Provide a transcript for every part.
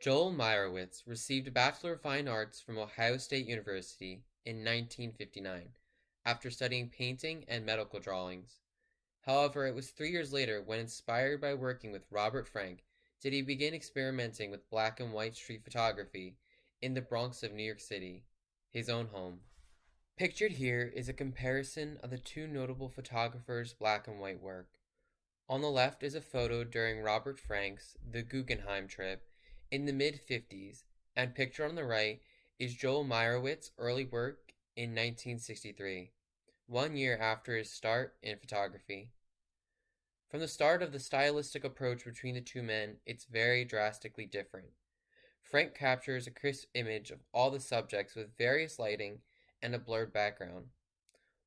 Joel Meyerowitz received a Bachelor of Fine Arts from Ohio State University in 1959 after studying painting and medical drawings. However, it was 3 years later when, inspired by working with Robert Frank, did he begin experimenting with black and white street photography in the Bronx of New York City, his own home. Pictured here is a comparison of the two notable photographers' black and white work. On the left is a photo during Robert Frank's The Guggenheim trip in the mid-50s, and pictured on the right is Joel Meyerowitz's early work in 1963, 1 year after his start in photography. From the start of the stylistic approach between the two men, it's very drastically different. Frank captures a crisp image of all the subjects with various lighting and a blurred background,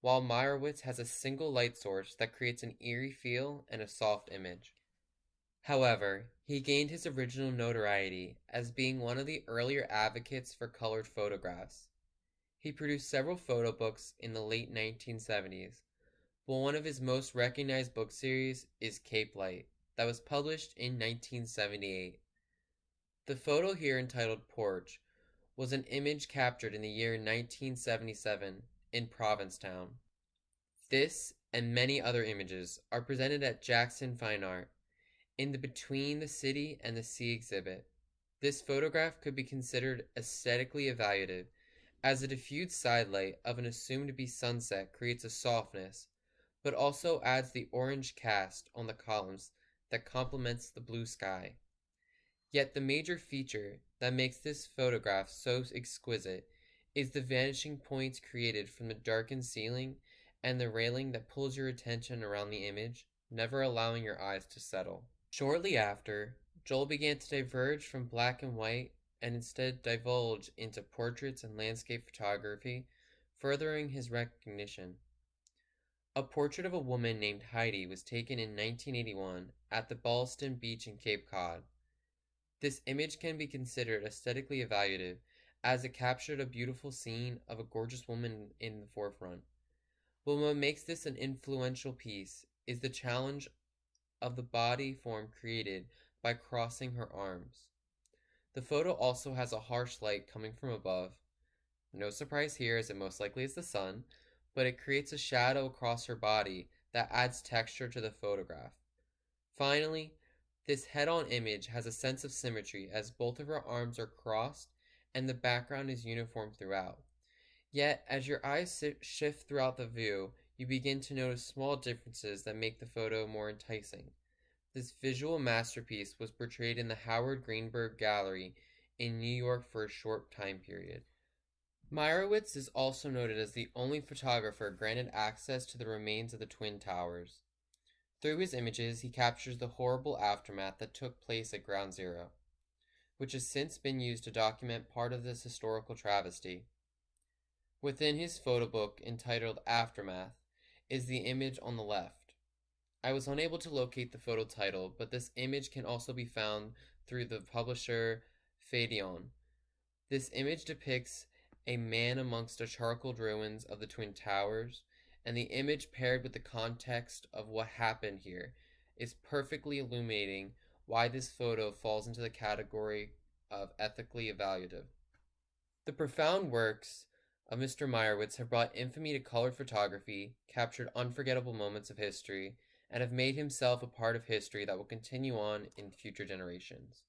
while Meyerowitz has a single light source that creates an eerie feel and a soft image. However, he gained his original notoriety as being one of the earlier advocates for colored photographs. He produced several photo books in the late 1970s, but one of his most recognized book series is Cape Light, that was published in 1978. The photo here, entitled Porch, was an image captured in the year 1977 in Provincetown. This and many other images are presented at Jackson Fine Art in the Between the City and the Sea exhibit. This photograph could be considered aesthetically evaluative, as the diffused sidelight of an assumed to be sunset creates a softness, but also adds the orange cast on the columns that complements the blue sky. Yet the major feature that makes this photograph so exquisite is the vanishing points created from the darkened ceiling and the railing that pulls your attention around the image, never allowing your eyes to settle. Shortly after, Joel began to diverge from black and white and instead divulge into portraits and landscape photography, furthering his recognition. A portrait of a woman named Heidi was taken in 1981 at the Ballston Beach in Cape Cod. This image can be considered aesthetically evaluative, as it captured a beautiful scene of a gorgeous woman in the forefront. But what makes this an influential piece is the challenge of the body form created by crossing her arms. The photo also has a harsh light coming from above. No surprise here, as it most likely is the sun, but it creates a shadow across her body that adds texture to the photograph. Finally, this head-on image has a sense of symmetry, as both of her arms are crossed and the background is uniform throughout. Yet, as your eyes shift throughout the view, you begin to notice small differences that make the photo more enticing. This visual masterpiece was portrayed in the Howard Greenberg Gallery in New York for a short time period. Meyerowitz is also noted as the only photographer granted access to the remains of the Twin Towers. Through his images, he captures the horrible aftermath that took place at Ground Zero, which has since been used to document part of this historical travesty. Within his photo book entitled Aftermath is the image on the left. I was unable to locate the photo title, but this image can also be found through the publisher Phaidon. This image depicts a man amongst the charcoaled ruins of the Twin Towers, and the image paired with the context of what happened here is perfectly illuminating why this photo falls into the category of ethically evaluative. The profound works of Mr. Meyerowitz have brought infamy to colored photography, captured unforgettable moments of history, and have made himself a part of history that will continue on in future generations.